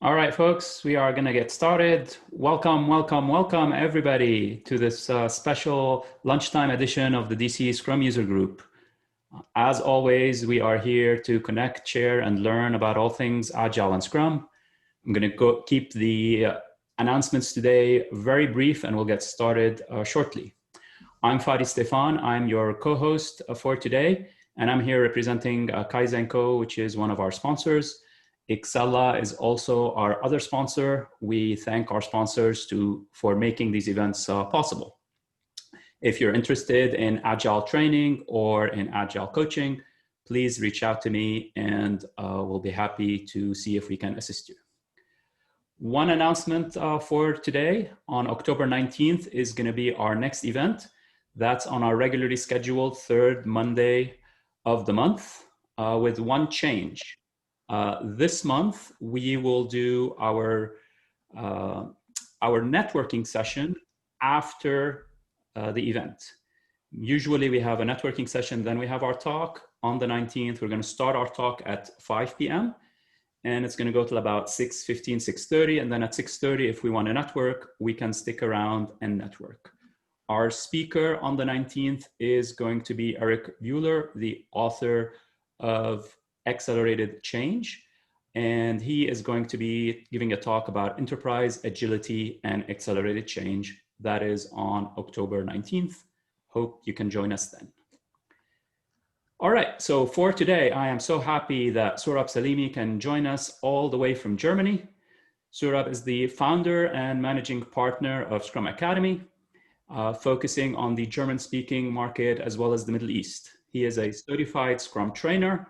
All right, folks, we are going to get started. Welcome, welcome, welcome, everybody, to this special lunchtime edition of the DC Scrum User Group. As always, we are here to connect, share, and learn about all things Agile and Scrum. I'm going to keep the announcements today very brief, and we'll get started shortly. I'm Fadi Stefan. I'm your co-host for today, and I'm here representing Kaizen Co., which is one of our sponsors. Excella is also our other sponsor. We thank our sponsors for making these events possible. If you're interested in Agile training or in Agile coaching, please reach out to me and we'll be happy to see if we can assist you. One announcement for today, on October 19th is going to be our next event. That's on our regularly scheduled third Monday of the month with one change. This month, we will do our networking session after the event. Usually we have a networking session, then we have our talk. On the 19th, we're going to start our talk at 5 p.m. and it's going to go till about 6:15, 6:30. And then at 6:30, if we want to network, we can stick around and network. Our speaker on the 19th is going to be Eric Bueller, the author of Accelerated Change, and he is going to be giving a talk about enterprise agility and accelerated change. That is on October 19th. Hope you can join us then. All right, so for today, I am so happy that Sohrab Salimi can join us all the way from Germany. Sohrab is the founder and managing partner of Scrum Academy, focusing on the German-speaking market as well as the Middle East. He is a certified Scrum Trainer,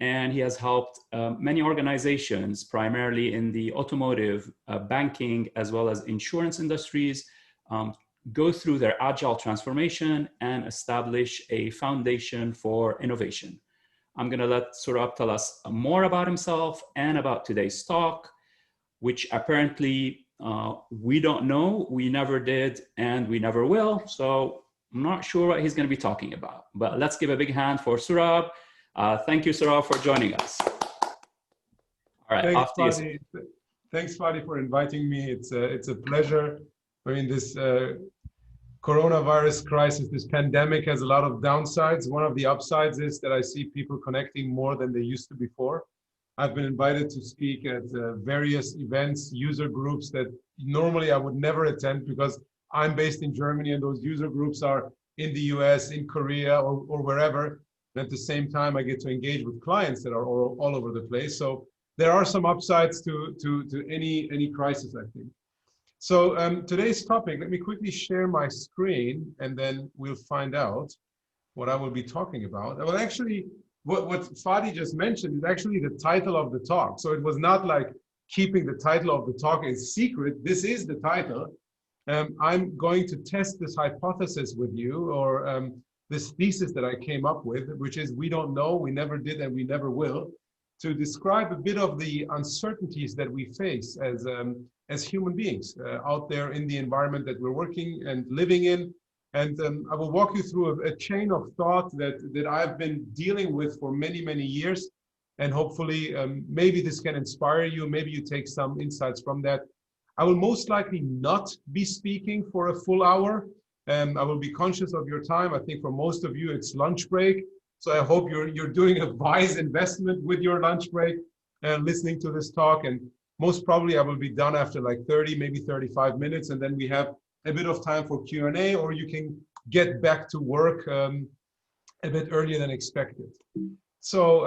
and he has helped many organizations, primarily in the automotive, banking, as well as insurance industries, go through their agile transformation and establish a foundation for innovation. I'm going to let Sohrab tell us more about himself and about today's talk, which apparently we don't know, we never did, and we never will. So I'm not sure what he's going to be talking about. But let's give a big hand for Sohrab. Thank you, Sohrab, for joining us. All right, thanks, Fadi. Thanks, Fadi, for inviting me. It's a pleasure. I mean, this coronavirus crisis, this pandemic has a lot of downsides. One of the upsides is that I see people connecting more than they used to before. I've been invited to speak at various events, user groups that normally I would never attend because I'm based in Germany and those user groups are in the US, in Korea, or wherever. And at the same time, I get to engage with clients that are all over the place. So there are some upsides to any crisis, I think. So today's topic, let me quickly share my screen and then we'll find out what I will be talking about. Well, actually, what Fadi just mentioned is actually the title of the talk. So it was not like keeping the title of the talk a secret. This is the title. I'm going to test this hypothesis with you, or this thesis that I came up with, which is we don't know, we never did, and we never will, to describe a bit of the uncertainties that we face as human beings out there in the environment that we're working and living in. And I will walk you through a chain of thought that I've been dealing with for many, many years. And hopefully, maybe this can inspire you. Maybe you take some insights from that. I will most likely not be speaking for a full hour. I will be conscious of your time. I think for most of you, it's lunch break. So I hope you're doing a wise investment with your lunch break and listening to this talk. And most probably I will be done after like 30, maybe 35 minutes. And then we have a bit of time for Q&A, or you can get back to work a bit earlier than expected. So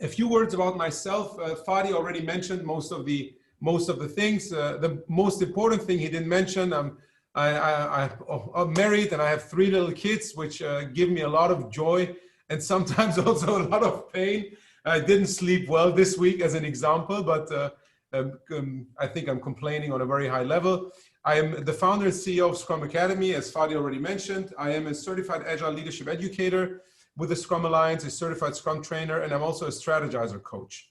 a few words about myself. Fadi already mentioned most of the things. The most important thing he didn't mention, I'm married and I have 3 little kids, which give me a lot of joy and sometimes also a lot of pain. I didn't sleep well this week as an example, but I think I'm complaining on a very high level. I am the founder and CEO of Scrum Academy, as Fadi already mentioned. I am a certified agile leadership educator with the Scrum Alliance, a certified Scrum Trainer, and I'm also a strategizer coach.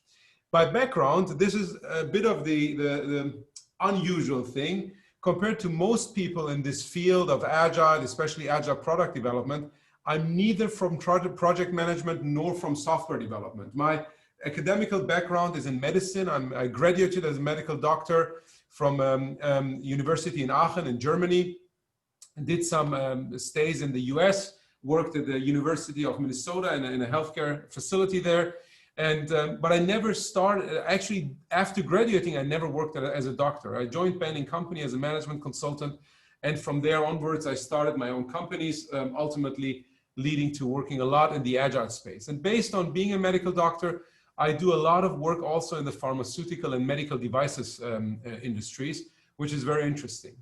By background, this is a bit of the unusual thing. Compared to most people in this field of agile, especially agile product development, I'm neither from project management nor from software development. My academical background is in medicine. I graduated as a medical doctor from University in Aachen in Germany. Did some stays in the US, worked at the University of Minnesota in a healthcare facility there. And, but I never started, actually, after graduating, I never worked as a doctor. I joined Bain & Company as a management consultant. And from there onwards, I started my own companies, ultimately leading to working a lot in the agile space. And based on being a medical doctor, I do a lot of work also in the pharmaceutical and medical devices industries, which is very interesting.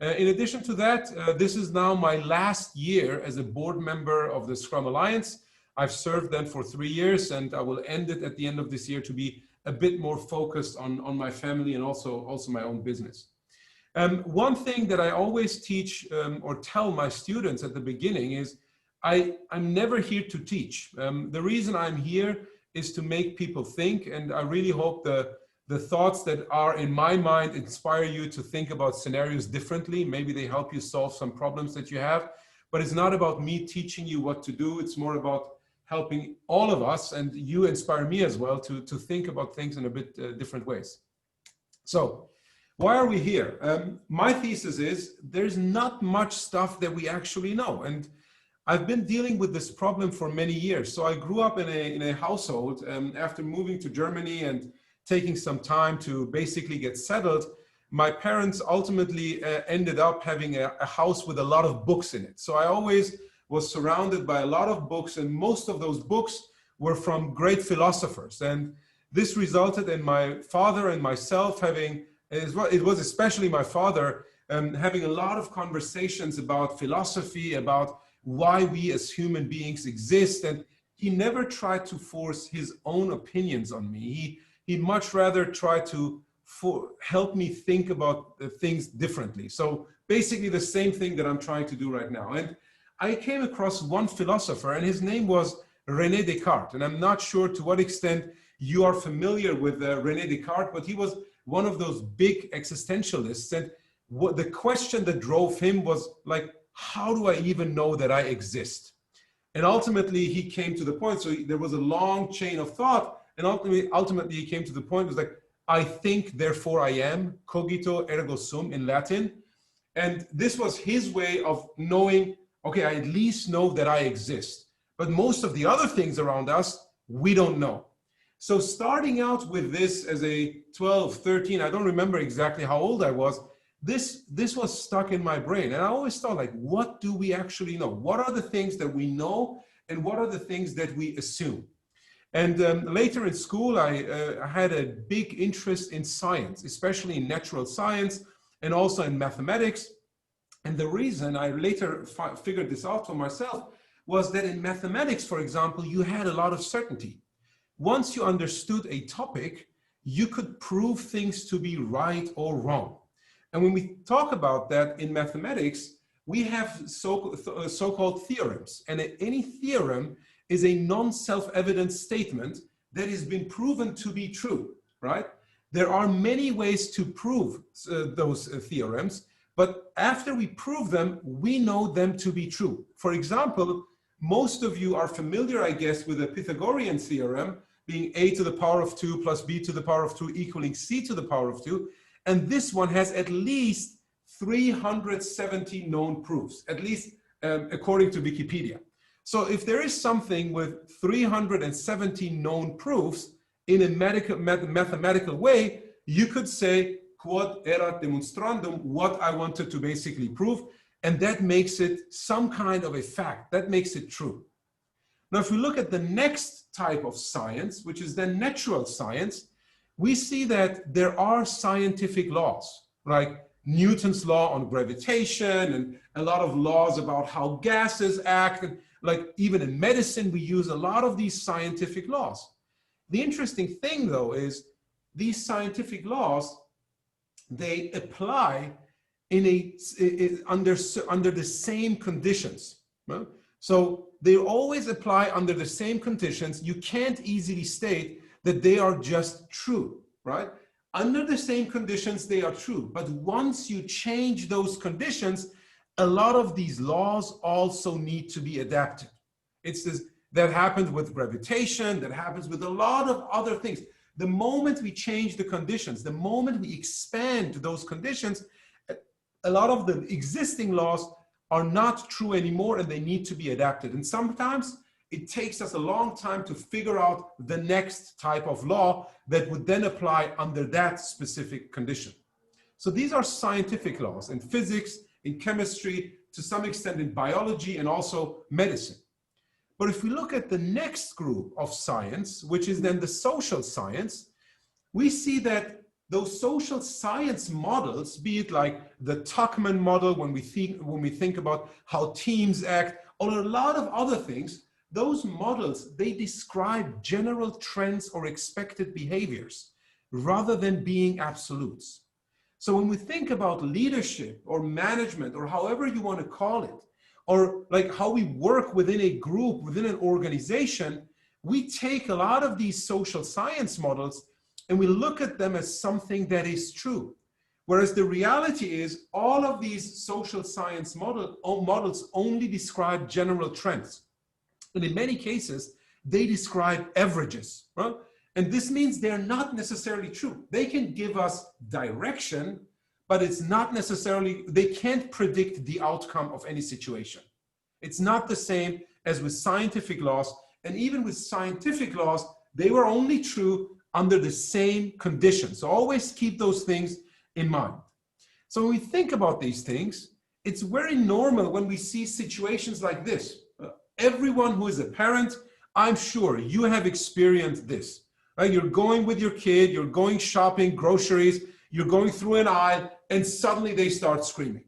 In addition to that, this is now my last year as a board member of the Scrum Alliance. I've served them for 3 years, and I will end it at the end of this year to be a bit more focused on my family and also my own business. One thing that I always teach or tell my students at the beginning is I'm never here to teach. The reason I'm here is to make people think, and I really hope the thoughts that are in my mind inspire you to think about scenarios differently. Maybe they help you solve some problems that you have, but it's not about me teaching you what to do. It's more about helping all of us, and you inspire me as well to think about things in a bit different ways. So why are we here? My thesis is there's not much stuff that we actually know. And I've been dealing with this problem for many years. So I grew up in a household after moving to Germany and taking some time to basically get settled. My parents ultimately ended up having a house with a lot of books in it. So I always was surrounded by a lot of books, and most of those books were from great philosophers. And this resulted in my father and myself having, it was especially my father, having a lot of conversations about philosophy, about why we as human beings exist. And he never tried to force his own opinions on me. He much rather tried to help me think about things differently. So basically the same thing that I'm trying to do right now. And I came across one philosopher, and his name was Rene Descartes. And I'm not sure to what extent you are familiar with Rene Descartes, but he was one of those big existentialists. And what the question that drove him was like, how do I even know that I exist? And ultimately he came to the point, so there was a long chain of thought, and ultimately he came to the point, it was like, I think, therefore I am, cogito ergo sum in Latin. And this was his way of knowing, okay, I at least know that I exist. But most of the other things around us, we don't know. So starting out with this as a 12, 13, I don't remember exactly how old I was, this was stuck in my brain. And I always thought, like, what do we actually know? What are the things that we know, and what are the things that we assume? And later in school, I had a big interest in science, especially in natural science and also in mathematics. And the reason I later figured this out for myself was that in mathematics, for example, you had a lot of certainty. Once you understood a topic, you could prove things to be right or wrong. And when we talk about that in mathematics, we have so-called theorems. And any theorem is a non-self-evident statement that has been proven to be true, right? There are many ways to prove those theorems, but after we prove them, we know them to be true. For example, most of you are familiar, I guess, with the Pythagorean Theorem, being a to the power of 2 plus b to the power of 2 equaling c to the power of 2. And this one has at least 370 known proofs, at least according to Wikipedia. So if there is something with 370 known proofs in a mathematical way, you could say, quod erat demonstrandum, what I wanted to basically prove, and that makes it some kind of a fact, that makes it true. Now, if we look at the next type of science, which is then natural science, we see that there are scientific laws, like Newton's law on gravitation, and a lot of laws about how gases act, and like even in medicine, we use a lot of these scientific laws. The interesting thing, though, is these scientific laws, they apply under the same conditions. Right? So they always apply under the same conditions. You can't easily state that they are just true, right? Under the same conditions, they are true. But once you change those conditions, a lot of these laws also need to be adapted. It's this, That happens with gravitation, that happens with a lot of other things. The moment we change the conditions, the moment we expand those conditions, a lot of the existing laws are not true anymore and they need to be adapted. And sometimes it takes us a long time to figure out the next type of law that would then apply under that specific condition. So these are scientific laws in physics, in chemistry, to some extent in biology, and also medicine. But if we look at the next group of science, which is then the social science, we see that those social science models, be it like the Tuckman model when we think about how teams act, or a lot of other things, those models, they describe general trends or expected behaviors rather than being absolutes. So when we think about leadership or management or however you want to call it, or like how we work within a group, within an organization, we take a lot of these social science models and we look at them as something that is true. Whereas the reality is all of these social science models only describe general trends. And in many cases, they describe averages, right? And this means they're not necessarily true. They can give us direction, but it's not necessarily, they can't predict the outcome of any situation. It's not the same as with scientific laws. And even with scientific laws, they were only true under the same conditions. So always keep those things in mind. So when we think about these things, it's very normal when we see situations like this. Everyone who is a parent, I'm sure you have experienced this, right? You're going with your kid, you're going shopping, groceries, you're going through an aisle, and suddenly they start screaming.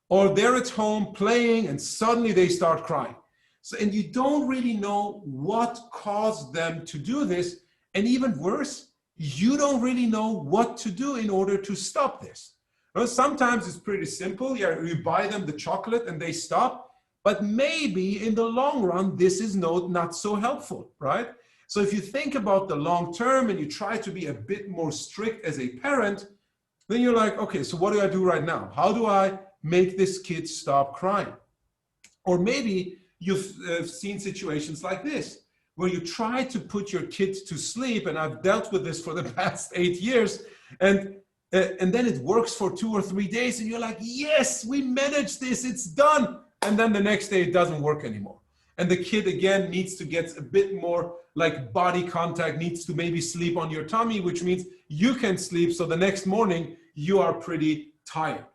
Or they're at home playing, and suddenly they start crying. So, and you don't really know what caused them to do this. And even worse, you don't really know what to do in order to stop this. Well, sometimes it's pretty simple. You buy them the chocolate and they stop. But maybe in the long run, this is not so helpful, right? So if you think about the long term and you try to be a bit more strict as a parent, then you're like, okay, so what do I do right now? How do I make this kid stop crying? Or maybe you've seen situations like this, where you try to put your kids to sleep, and I've dealt with this for the past 8 years, and then it works for 2 or 3 days, and you're like, yes, we managed this, it's done. And then the next day it doesn't work anymore. And the kid again needs to get a bit more like body contact, needs to maybe sleep on your tummy, which means you can sleep. So the next morning you are pretty tired.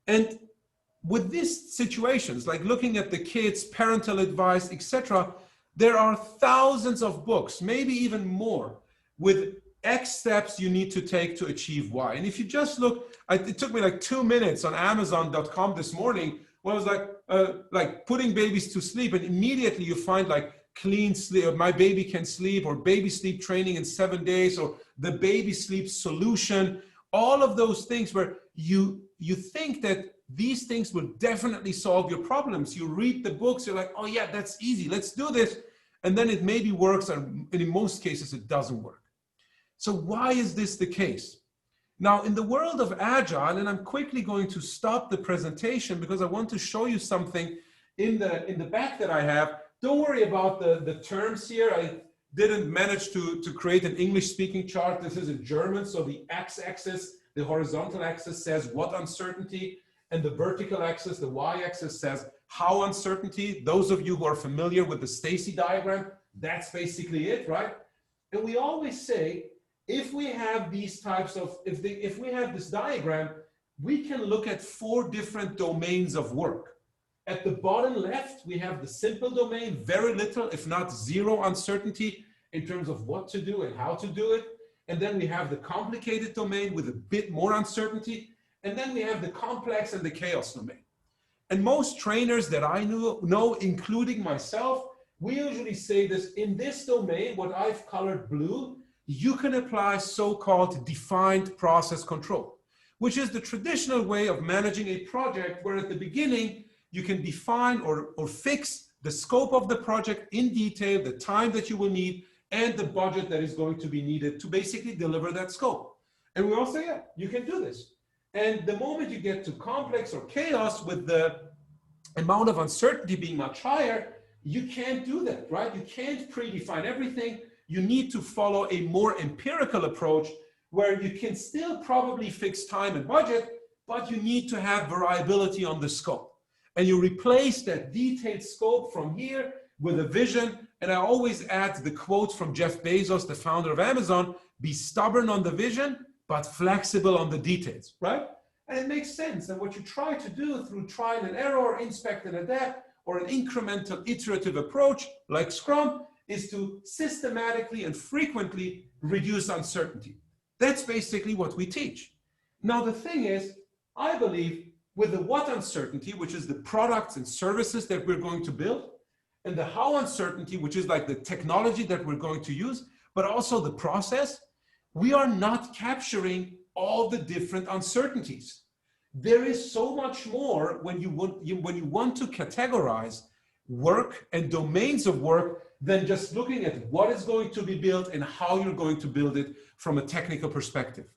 And with these situations, like looking at the kids, parental advice, etc., there are thousands of books, maybe even more, with X steps you need to take to achieve Y. And if you just look, it took me like 2 minutes on Amazon.com this morning. Well, it was like putting babies to sleep, and immediately you find like clean sleep, my baby can sleep, or baby sleep training in 7 days, or the baby sleep solution, all of those things where you think that these things will definitely solve your problems. You read the books, you're like, oh yeah, that's easy, let's do this. And then it maybe works, and in most cases it doesn't work. So why is this the case? Now, in the world of Agile, and I'm quickly going to stop the presentation because I want to show you something in the back that I have. Don't worry about the terms here. I didn't manage to create an English-speaking chart. This is in German, so the x-axis, the horizontal axis says what uncertainty, and the vertical axis, the y-axis, says how uncertainty. Those of you who are familiar with the Stacy diagram, that's basically it, right? And we always say, if we have these types of, if we have this diagram, we can look at 4 different domains of work. At the bottom left, we have the simple domain, very little, if not zero uncertainty in terms of what to do and how to do it. And then we have the complicated domain with a bit more uncertainty. And then we have the complex and the chaos domain. And most trainers that I know, including myself, we usually say this, in this domain, what I've colored blue, you can apply so-called defined process control, which is the traditional way of managing a project where at the beginning, you can define or fix the scope of the project in detail, the time that you will need, and the budget that is going to be needed to basically deliver that scope. And we all say, yeah, you can do this. And the moment you get to complex or chaos with the amount of uncertainty being much higher, You can't do that, right? You can't predefine everything. You need to follow a more empirical approach where you can still probably fix time and budget, but you need to have variability on the scope. And you replace that detailed scope from here with a vision. And I always add the quote from Jeff Bezos, the founder of Amazon: be stubborn on the vision, but flexible on the details, right? And it makes sense. And what you try to do through trial and error, inspect and adapt, or an incremental iterative approach like Scrum, is to systematically and frequently reduce uncertainty. That's basically what we teach. Now, the thing is, I believe with the what uncertainty, which is the products and services that we're going to build, and the how uncertainty, which is like the technology that we're going to use, but also the process, we are not capturing all the different uncertainties. There is so much more when you want to categorize work and domains of work than just looking at what is going to be built and how you're going to build it from a technical perspective.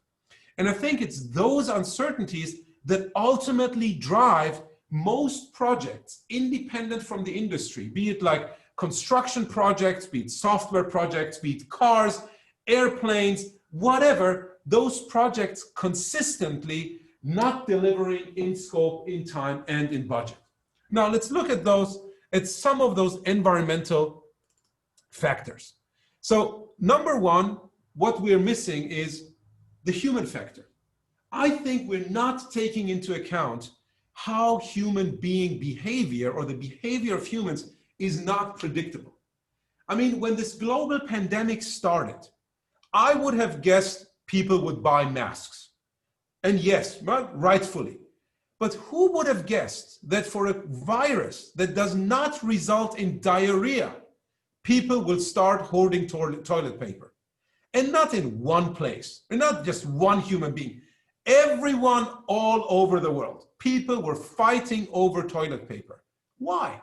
And I think it's those uncertainties that ultimately drive most projects, independent from the industry, be it like construction projects, be it software projects, be it cars, airplanes, whatever, those projects consistently not delivering in scope, in time, and in budget. Now let's look at some of those environmental factors. So number one, what we're missing is the human factor. I think we're not taking into account how human being behavior, or the behavior of humans, is not predictable. I mean, when this global pandemic started, I would have guessed people would buy masks. And yes, rightfully. But who would have guessed that for a virus that does not result in diarrhea, people will start hoarding toilet paper? And not in one place, and not just one human being. Everyone all over the world, people were fighting over toilet paper. Why?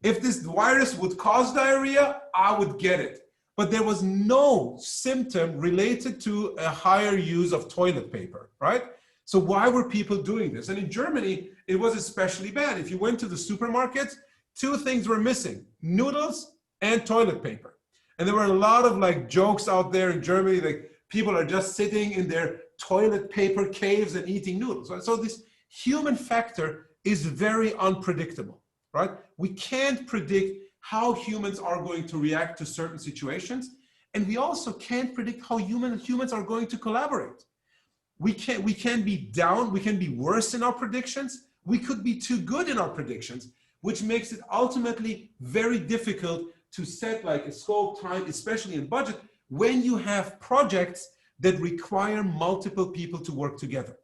If this virus would cause diarrhea, I would get it. But there was no symptom related to a higher use of toilet paper, right? So why were people doing this? And in Germany, it was especially bad. If you went to the supermarket, two things were missing: noodles and toilet paper. And there were a lot of like jokes out there in Germany, like people are just sitting in their toilet paper caves and eating noodles. Right? So this human factor is very unpredictable, right? We can't predict how humans are going to react to certain situations. And we also can't predict how humans are going to collaborate. We can be down, we can be worse in our predictions. We could be too good in our predictions, which makes it ultimately very difficult to set like a scope, time, especially in budget, when you have projects that require multiple people to work together.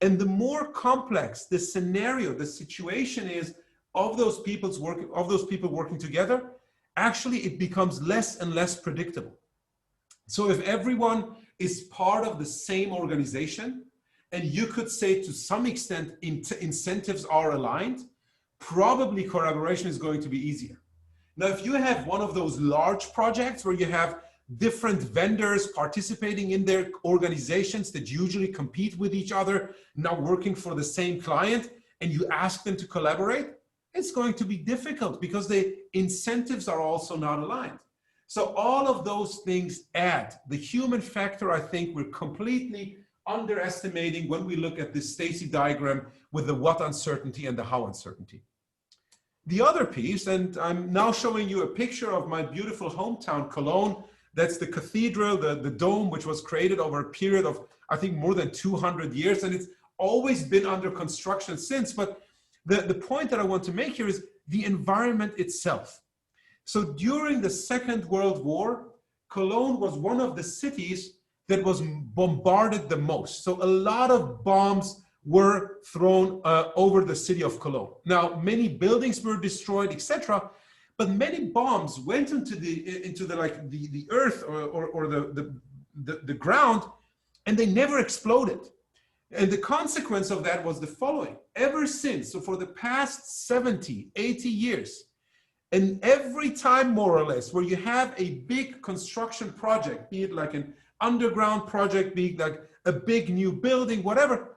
And the more complex the scenario, the situation is of those people working together, actually it becomes less and less predictable. So if everyone is part of the same organization, and you could say to some extent incentives are aligned, probably collaboration is going to be easier. Now, if you have one of those large projects where you have different vendors participating in their organizations that usually compete with each other, now working for the same client, and you ask them to collaborate, it's going to be difficult because the incentives are also not aligned. So all of those things add. The human factor, I think we're completely underestimating when we look at this Stacy diagram with the what uncertainty and the how uncertainty. The other piece, and I'm now showing you a picture of my beautiful hometown, Cologne. That's the cathedral, the dome, which was created over a period of, I think, more than 200 years. And it's always been under construction since. But the point that I want to make here is the environment itself. So during the Second World War, Cologne was one of the cities that was bombarded the most. So a lot of bombs were thrown over the city of Cologne. Now, many buildings were destroyed, etc. But many bombs went into the earth or the ground, and they never exploded. And the consequence of that was the following. Ever since, so for the past 70, 80 years, and every time more or less where you have a big construction project, be it like an underground project, be it like a big new building, whatever,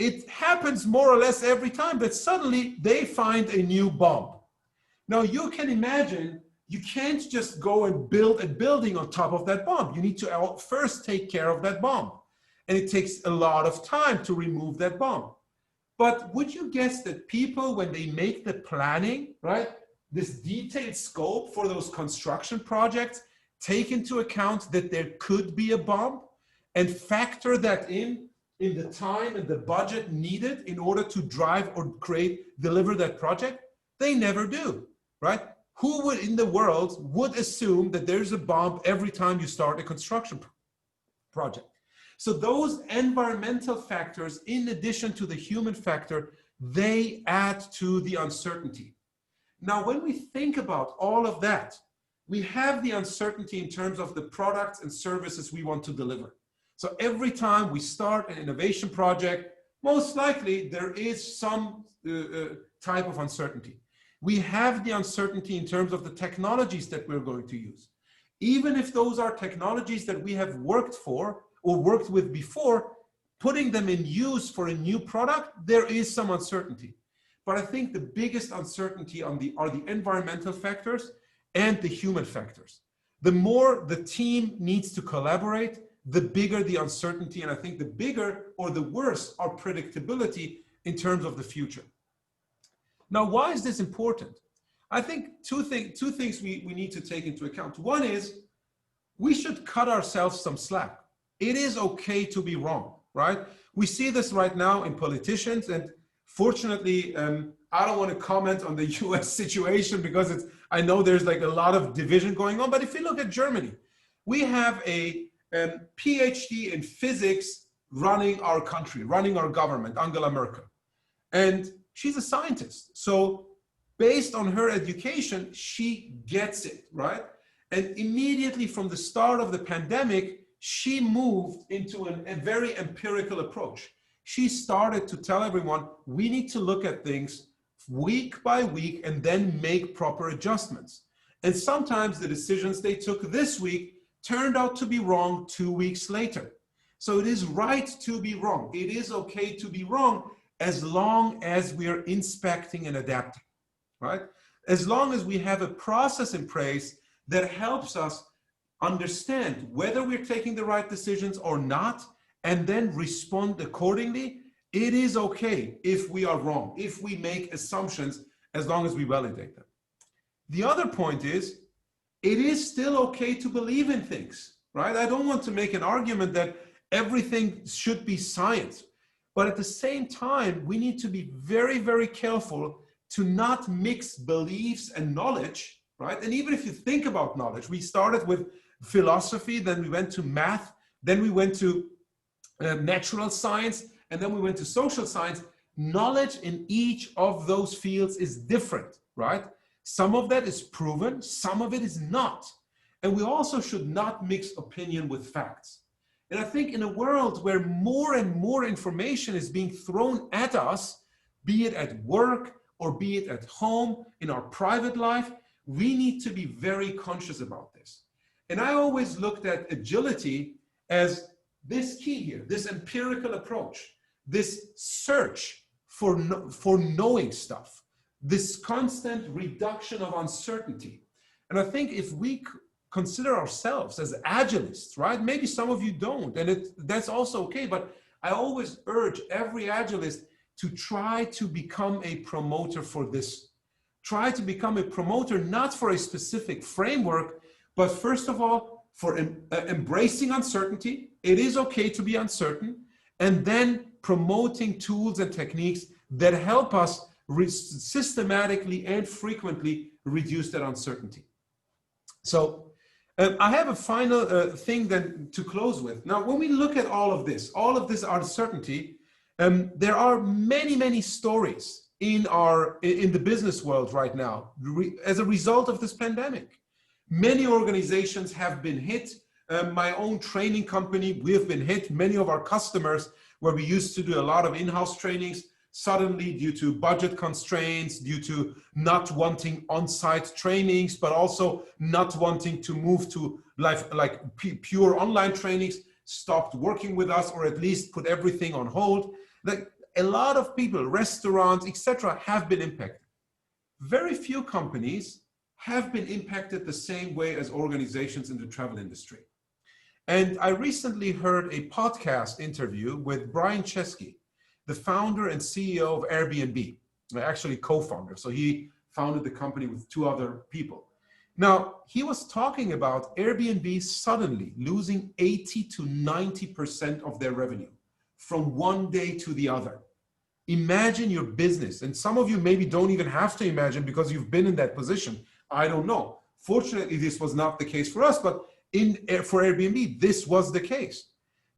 it happens more or less every time that suddenly they find a new bomb. Now you can imagine, you can't just go and build a building on top of that bomb. You need to first take care of that bomb. And it takes a lot of time to remove that bomb. But would you guess that people, when they make the planning, right, this detailed scope for those construction projects, take into account that there could be a bomb and factor that in the time and the budget needed in order to drive or deliver that project? They never do, right? Who would in the world would assume that there's a bomb every time you start a construction project? So those environmental factors, in addition to the human factor, they add to the uncertainty. Now, when we think about all of that, we have the uncertainty in terms of the products and services we want to deliver. So every time we start an innovation project, most likely there is some type of uncertainty. We have the uncertainty in terms of the technologies that we're going to use. Even if those are technologies that we have worked for or worked with before, putting them in use for a new product, there is some uncertainty. But I think the biggest uncertainty are the environmental factors and the human factors. The more the team needs to collaborate, the bigger the uncertainty, and I think the bigger or the worse our predictability in terms of the future. Now, why is this important? I think two things we need to take into account. One is we should cut ourselves some slack. It is okay to be wrong, right? We see this right now in politicians, and fortunately, I don't want to comment on the US situation because I know there's like a lot of division going on, but if you look at Germany, we have a PhD in physics running our country, running our government, Angela Merkel. And she's a scientist. So based on her education, she gets it, right? And immediately from the start of the pandemic, she moved into a very empirical approach. She started to tell everyone, we need to look at things week by week and then make proper adjustments. And sometimes the decisions they took this week turned out to be wrong 2 weeks later. So it is right to be wrong. It is okay to be wrong as long as we are inspecting and adapting, right? As long as we have a process in place that helps us understand whether we're taking the right decisions or not, and then respond accordingly, it is okay if we are wrong, if we make assumptions, as long as we validate them. The other point is, it is still okay to believe in things, right? I don't want to make an argument that everything should be science, but at the same time, we need to be very, very careful to not mix beliefs and knowledge, right? And even if you think about knowledge, we started with philosophy, then we went to math, then we went to natural science, and then we went to social science. Knowledge in each of those fields is different, right? Some of that is proven, some of it is not. And we also should not mix opinion with facts. And I think in a world where more and more information is being thrown at us, be it at work or be it at home, in our private life, we need to be very conscious about this. And I always looked at agility as this key here, this empirical approach, this search for knowing stuff, this constant reduction of uncertainty. And I think if we consider ourselves as agilists, right? Maybe some of you don't, and that's also okay, but I always urge every agilist to try to become a promoter for this. Try to become a promoter, not for a specific framework, but first of all, for embracing uncertainty. It is okay to be uncertain, and then promoting tools and techniques that help us systematically and frequently reduce that uncertainty. So I have a final thing then to close with. Now, when we look at all of this uncertainty, there are many, many stories in the business world right now as a result of this pandemic. Many organizations have been hit. My own training company, we have been hit. Many of our customers, where we used to do a lot of in-house trainings, suddenly due to budget constraints, due to not wanting on-site trainings, but also not wanting to move to like pure online trainings, stopped working with us, or at least put everything on hold. Like a lot of people, restaurants, etc., have been impacted. very few companies have been impacted the same way as organizations in the travel industry. And I recently heard a podcast interview with Brian Chesky, the founder and CEO of Airbnb, actually co-founder. So he founded the company with 2 other people. Now, he was talking about Airbnb suddenly losing 80 to 90% of their revenue from one day to the other. Imagine your business, and some of you maybe don't even have to imagine because you've been in that position. I don't know. Fortunately, this was not the case for us, but for Airbnb, this was the case.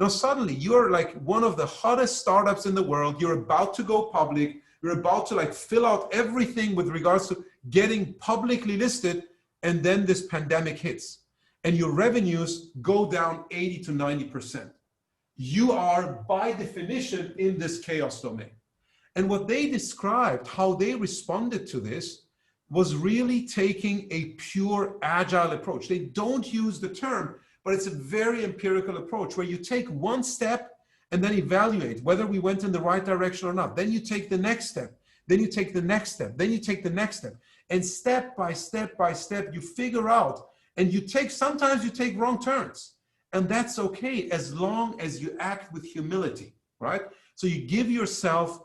Now, suddenly you're like one of the hottest startups in the world. You're about to go public. You're about to like fill out everything with regards to getting publicly listed. And then this pandemic hits and your revenues go down 80 to 90%. You are by definition in this chaos domain. And what they described, how they responded to this, was really taking a pure agile approach. They don't use the term, but it's a very empirical approach where you take one step and then evaluate whether we went in the right direction or not. Then you take the next step, then you take the next step, then you take the next step. And step by step by step, you figure out, and sometimes you take wrong turns. And that's okay as long as you act with humility, right? So you give yourself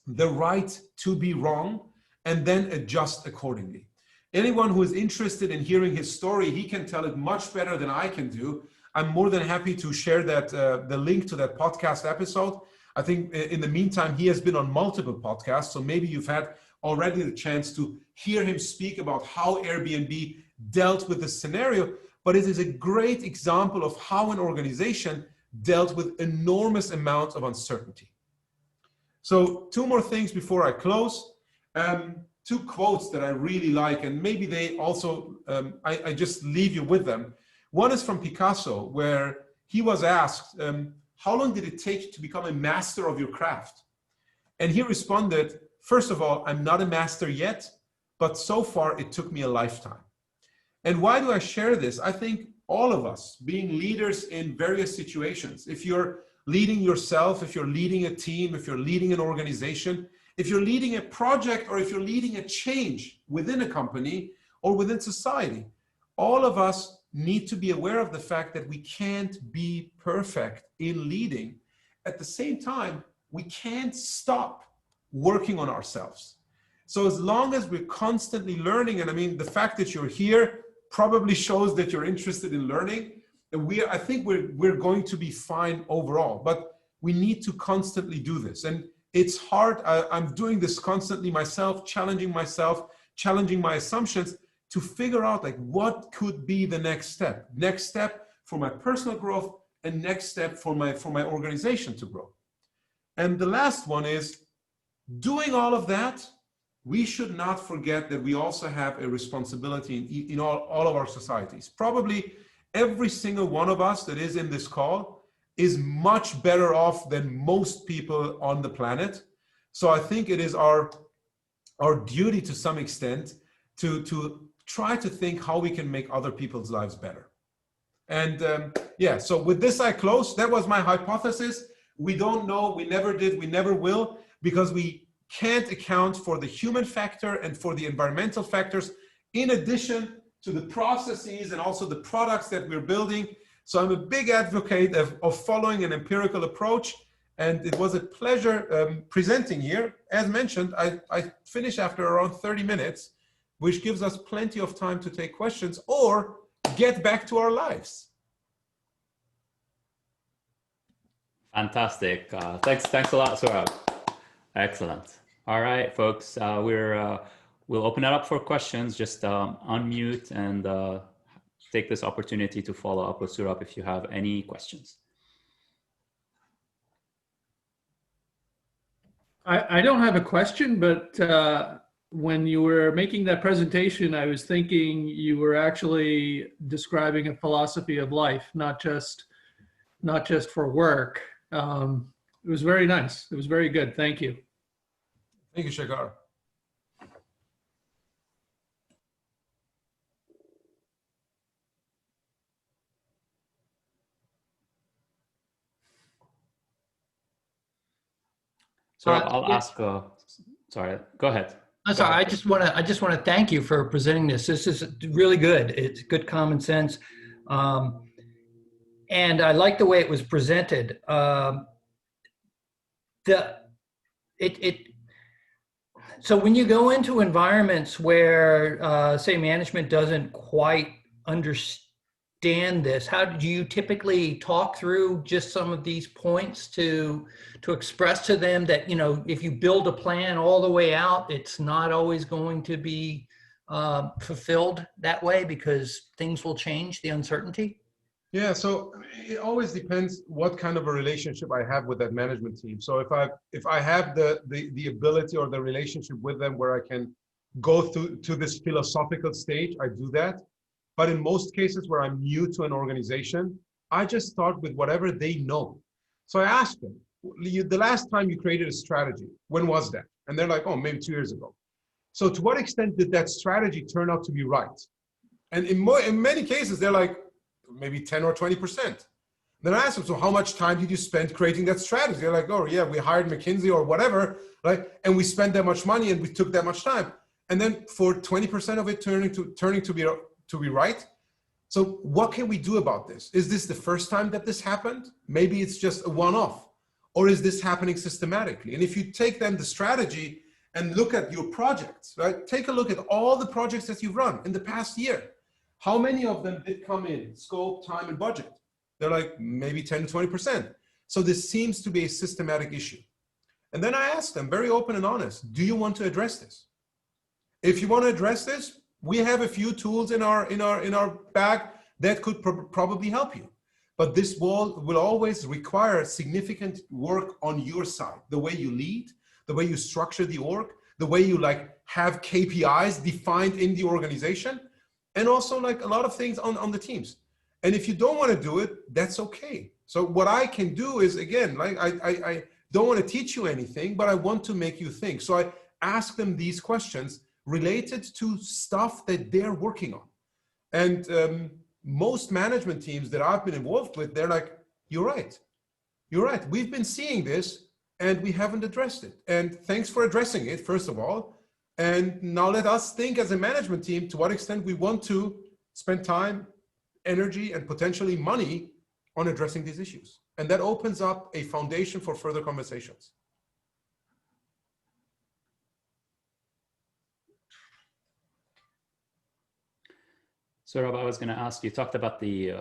the right to be wrong and then adjust accordingly. Anyone who is interested in hearing his story, he can tell it much better than I can do. I'm more than happy to share that the link to that podcast episode. I think in the meantime, he has been on multiple podcasts, so maybe you've had already the chance to hear him speak about how Airbnb dealt with the scenario, but it is a great example of how an organization dealt with enormous amounts of uncertainty. So 2 more things before I close. 2 quotes that I really like, and maybe they also, I just leave you with them. One is from Picasso, where he was asked, how long did it take to become a master of your craft? And he responded, first of all, I'm not a master yet, but so far it took me a lifetime. And why do I share this? I think all of us being leaders in various situations, if you're leading yourself, if you're leading a team, if you're leading an organization, if you're leading a project, or if you're leading a change within a company or within society, all of us need to be aware of the fact that we can't be perfect in leading. At the same time, we can't stop working on ourselves. So as long as we're constantly learning, and I mean, the fact that you're here probably shows that you're interested in learning, and I think we're going to be fine overall, but we need to constantly do this. And it's hard. I'm doing this constantly myself, challenging my assumptions to figure out like what could be the next step for my personal growth, and next step for my organization to grow. And the last one is, doing all of that, we should not forget that we also have a responsibility in all of our societies. Probably every single one of us that is in this call is much better off than most people on the planet. So I think it is our duty to some extent to try to think how we can make other people's lives better. And yeah, so with this I close. That was my hypothesis. We don't know, we never did, we never will, because we can't account for the human factor and for the environmental factors, in addition to the processes and also the products that we're building. So I'm a big advocate of following an empirical approach, and it was a pleasure presenting here. As mentioned, I finish after around 30 minutes, which gives us plenty of time to take questions or get back to our lives. Fantastic. Thanks a lot, Sohrab. Excellent. All right, folks, we'll open it up for questions. Just unmute and take this opportunity to follow up with Sohrab if you have any questions. I don't have a question, but when you were making that presentation, I was thinking you were actually describing a philosophy of life, not just for work. It was very nice. It was very good. Thank you. Thank you, Shekar. So I'll ask, sorry, go ahead. I'm sorry. I just want to thank you for presenting this. This is really good. It's good common sense, and I like the way it was presented. So when you go into environments where, say, management doesn't quite understand this, how do you typically talk through just some of these points to express to them that, you know, if you build a plan all the way out, it's not always going to be fulfilled that way because things will change, the uncertainty? Yeah, so it always depends what kind of a relationship I have with that management team. So if I have the ability or the relationship with them where I can go through to this philosophical stage, I do that. But in most cases where I'm new to an organization, I just start with whatever they know. So I ask them, the last time you created a strategy, when was that? And they're like, oh, maybe 2 years ago. So to what extent did that strategy turn out to be right? And in many cases, they're like, maybe 10 or 20%. Then I ask them, so how much time did you spend creating that strategy? They're like, oh yeah, we hired McKinsey or whatever, right? And we spent that much money and we took that much time. And then for 20% of it turning to be right. So what can we do about this? Is this the first time that this happened? Maybe it's just a one-off, or is this happening systematically? And if you take then the strategy and look at your projects, right? Take a look at all the projects that you've run in the past year. How many of them did come in scope, time, and budget? They're like maybe 10 to 20%. So this seems to be a systematic issue. And then I ask them very open and honest, do you want to address this? If you want to address this, we have a few tools in our bag that could probably help you. But this will always require significant work on your side. The way you lead, the way you structure the org, the way you have KPIs defined in the organization, and also a lot of things on the teams. And if you don't want to do it, that's okay. So what I can do is, again, I don't want to teach you anything, but I want to make you think. So I ask them these questions related to stuff that they're working on. And most management teams that I've been involved with, they're like, you're right. You're right. We've been seeing this and we haven't addressed it. And thanks for addressing it, first of all. And now let us think as a management team to what extent we want to spend time, energy, and potentially money on addressing these issues. And that opens up a foundation for further conversations. Sohrab, I was going to ask, you talked about the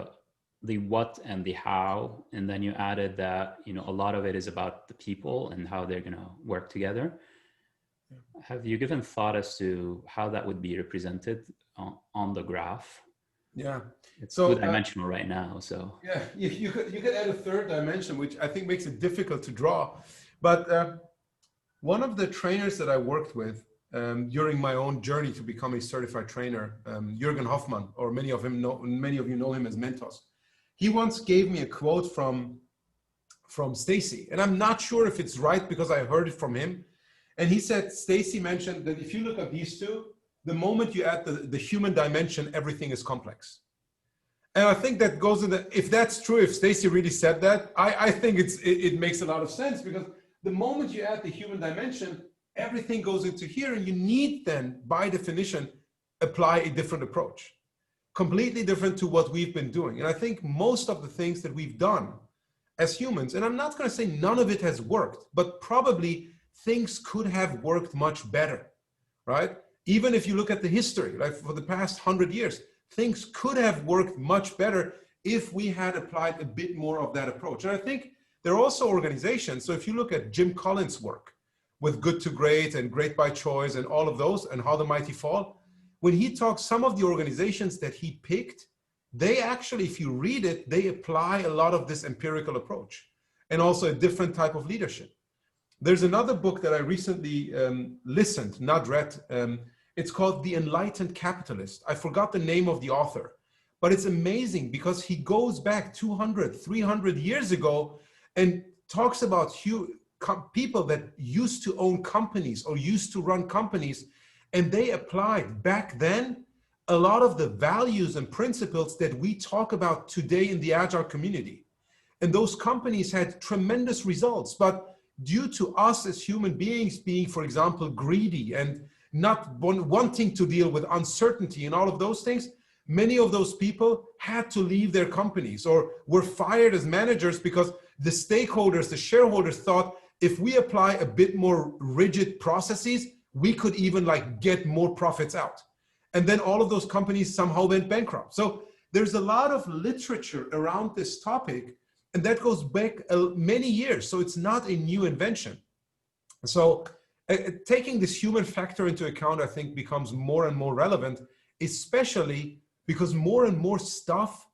what and the how, and then you added that, you know, a lot of it is about the people and how they're going to work together. Have you given thought as to how that would be represented on the graph? Yeah, it's so two-dimensional right now. So yeah, you could add a third dimension, which I think makes it difficult to draw. But one of the trainers that I worked with during my own journey to become a certified trainer, Jürgen Hoffmann, or many of you know him as Mentos. He once gave me a quote from Stacy, and I'm not sure if it's right because I heard it from him. And he said, Stacy mentioned that if you look at these two, the moment you add the human dimension, everything is complex. And I think that goes in if that's true, if Stacy really said that, I think it makes a lot of sense, because the moment you add the human dimension, everything goes into here, and you need then, by definition, apply a different approach, completely different to what we've been doing. And I think most of the things that we've done as humans, and I'm not going to say none of it has worked, but probably things could have worked much better, right? Even if you look at the history, like for the past 100 years, things could have worked much better if we had applied a bit more of that approach. And I think there are also organizations, so if you look at Jim Collins' work with Good to Great and Great by Choice and all of those, and How the Mighty Fall, when he talks, some of the organizations that he picked, they actually, if you read it, they apply a lot of this empirical approach and also a different type of leadership. There's another book that I recently listened, not read. It's called The Enlightened Capitalist. I forgot the name of the author, but it's amazing because he goes back 200, 300 years ago and talks about people that used to own companies or used to run companies, and they applied back then a lot of the values and principles that we talk about today in the agile community. And those companies had tremendous results, but due to us as human beings being, for example, greedy and not wanting to deal with uncertainty and all of those things, many of those people had to leave their companies or were fired as managers because the stakeholders, the shareholders thought if we apply a bit more rigid processes, we could even like get more profits out. And then all of those companies somehow went bankrupt. So there's a lot of literature around this topic, and that goes back many years. So it's not a new invention. So taking this human factor into account, I think, becomes more and more relevant, especially because more and more stuff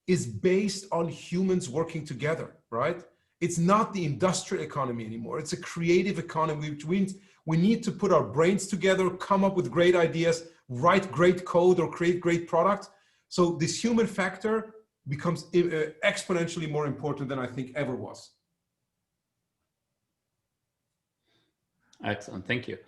is based on humans working together, right? It's not the industrial economy anymore. It's a creative economy, which means we need to put our brains together, come up with great ideas, write great code, or create great products. So this human factor becomes exponentially more important than I think ever was. Excellent, thank you.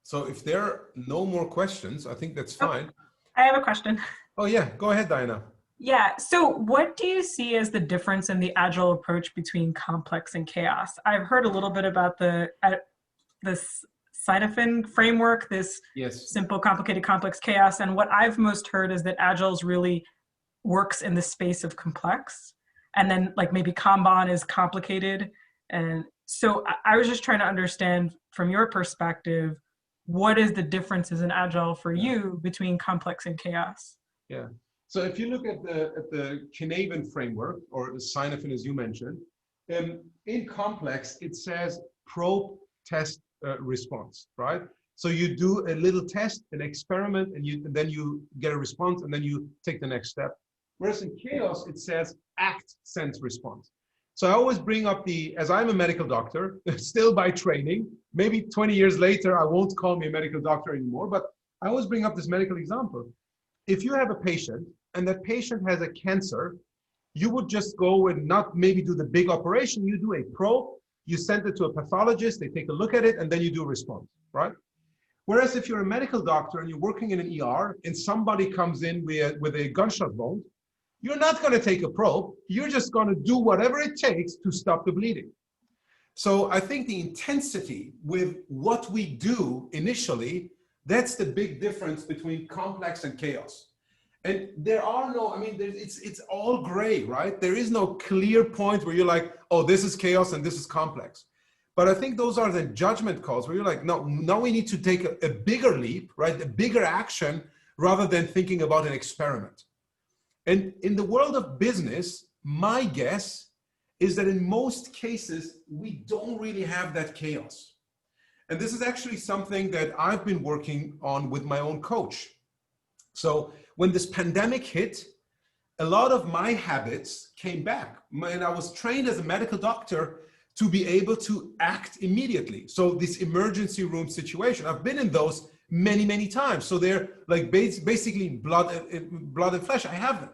So if there are no more questions, I think that's fine. I have a question. Oh yeah, go ahead, Diana. Yeah, so what do you see as the difference in the agile approach between complex and chaos? I've heard a little bit about this Sinafin framework, this simple, complicated, complex, chaos. And what I've most heard is that agile's really works in the space of complex. And then like maybe Kanban is complicated. And so I was just trying to understand from your perspective, what is the differences in agile for you between complex and chaos? Yeah. So if you look at the Canadian framework, or Sinafin as you mentioned, in complex, it says probe, test, response, right? So you do a little test, an experiment, and then you get a response, and then you take the next step. Whereas in chaos, it says act, sense, response. So I always bring up as I'm a medical doctor, still by training, maybe 20 years later, I won't call me a medical doctor anymore, but I always bring up this medical example. If you have a patient and that patient has a cancer, you would just go and not maybe do the big operation, you do a probe, you send it to a pathologist, they take a look at it, and then you do a response, right? Whereas if you're a medical doctor and you're working in an ER and somebody comes in with a gunshot wound, you're not going to take a probe. You're just going to do whatever it takes to stop the bleeding. So I think the intensity with what we do initially, that's the big difference between complex and chaos. And there are no, I mean, it's all gray, right? There is no clear point where you're like, oh, this is chaos and this is complex. But I think those are the judgment calls where you're like, no, now we need to take a bigger leap, right? A bigger action rather than thinking about an experiment. And in the world of business, my guess is that in most cases, we don't really have that chaos. And this is actually something that I've been working on with my own coach. So when this pandemic hit, a lot of my habits came back. And I was trained as a medical doctor to be able to act immediately. So this emergency room situation, I've been in those many, many times. So they're like basically blood and flesh. I have them.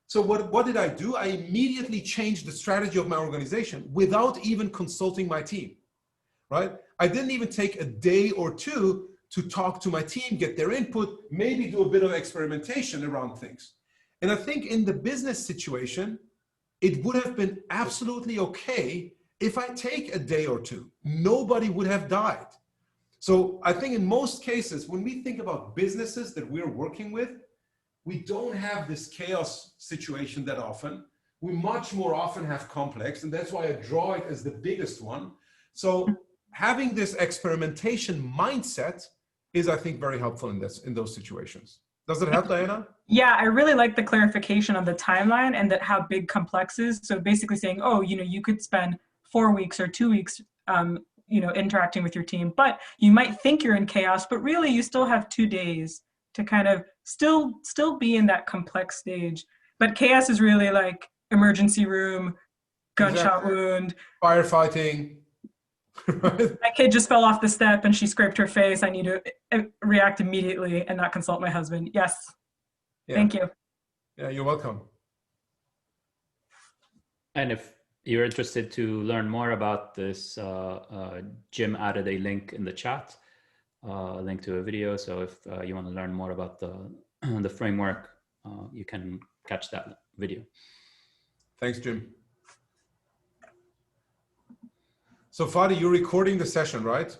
So what did I do? I immediately changed the strategy of my organization without even consulting my team, right? I didn't even take a day or two to talk to my team, get their input, maybe do a bit of experimentation around things. And I think in the business situation, it would have been absolutely okay if I take a day or two. Nobody would have died. So I think in most cases, when we think about businesses that we're working with, we don't have this chaos situation that often. We much more often have complex, and that's why I draw it as the biggest one. So having this experimentation mindset is, I think, very helpful in those situations. Does it help, Diana? Yeah, I really like the clarification of the timeline and that how big complex is. So basically saying, oh, you could spend 4 weeks or 2 weeks, interacting with your team, but you might think you're in chaos, but really you still have 2 days to kind of still be in that complex stage. But chaos is really like emergency room, gunshot wound, firefighting. My kid just fell off the step and she scraped her face. I need to react immediately and not consult my husband. Yes. Yeah. Thank you. Yeah, you're welcome. And if you're interested to learn more about this, Jim added a link in the chat, a link to a video. So if you want to learn more about the framework, you can catch that video. Thanks, Jim. So Fadi, you're recording the session, right?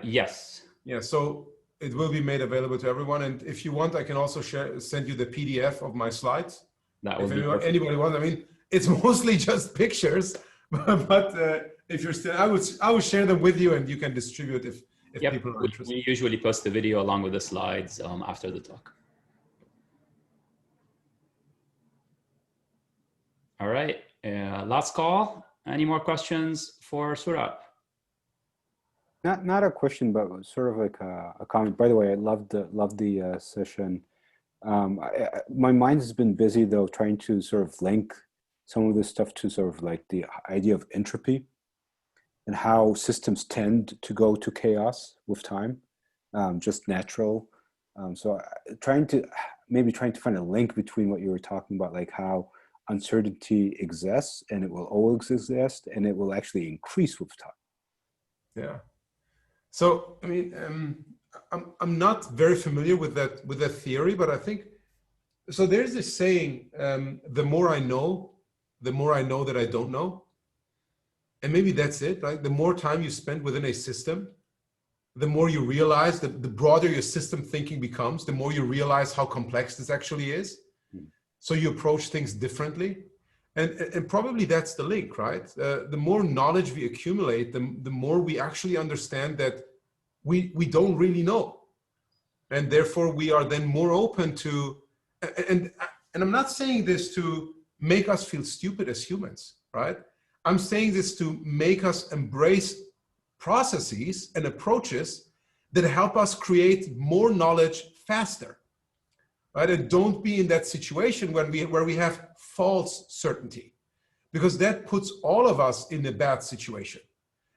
Yes. Yeah, so it will be made available to everyone. And if you want, I can also send you the PDF of my slides. That would be anybody wants, I mean, it's mostly just pictures, but if you're still, I would share them with you and you can distribute if people are interested. We usually post the video along with the slides after the talk. All right, last call. Any more questions for Sohrab? Not a question, but sort of like a comment. By the way, I loved the session. My mind has been busy though, trying to sort of link some of this stuff to sort of like the idea of entropy and how systems tend to go to chaos with time, just natural. So trying to find a link between what you were talking about, like how uncertainty exists and it will always exist and it will actually increase with time. Yeah. So, I mean, I'm not very familiar with that theory, but I think, so there's this saying, the more I know that I don't know. And maybe that's it, right? The more time you spend within a system, the more you realize that the broader your system thinking becomes, the more you realize how complex this actually is. So you approach things differently. And probably that's the link, right? The more knowledge we accumulate, the more we actually understand that we don't really know. And therefore we are then more open to, and I'm not saying this to make us feel stupid as humans, right? I'm saying this to make us embrace processes and approaches that help us create more knowledge faster, right? And don't be in that situation where we have false certainty, because that puts all of us in a bad situation.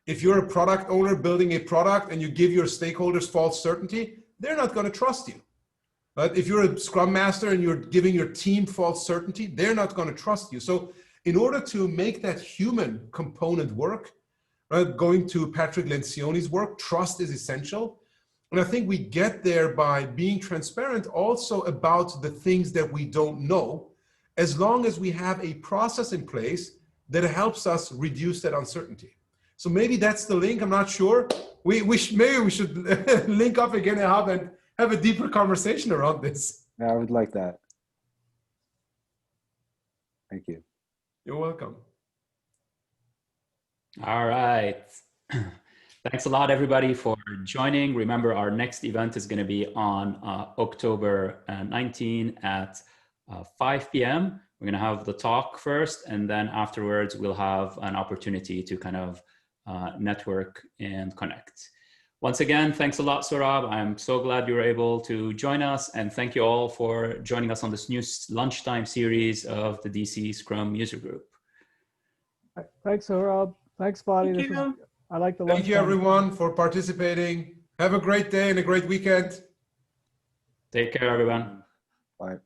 If you're a product owner building a product and you give your stakeholders false certainty, they're not going to trust you. But if you're a Scrum Master and you're giving your team false certainty, they're not going to trust you. So in order to make that human component work, right, going to Patrick Lencioni's work, trust is essential. And I think we get there by being transparent also about the things that we don't know, as long as we have a process in place that helps us reduce that uncertainty. So maybe that's the link, I'm not sure. Maybe we should link up again and have a deeper conversation around this. Yeah, I would like that. Thank you. You're welcome. All right. Thanks a lot, everybody, for joining. Remember, our next event is going to be on October 19 at 5 p.m. We're going to have the talk first, and then afterwards, we'll have an opportunity to kind of network and connect. Once again, thanks a lot, Sohrab. I'm so glad you were able to join us, and thank you all for joining us on this new lunchtime series of the DC Scrum User Group. Thanks, Sohrab. Thanks, Fadi. Thank you. I like the Thank you, everyone, for participating. Have a great day and a great weekend. Take care, everyone. Bye.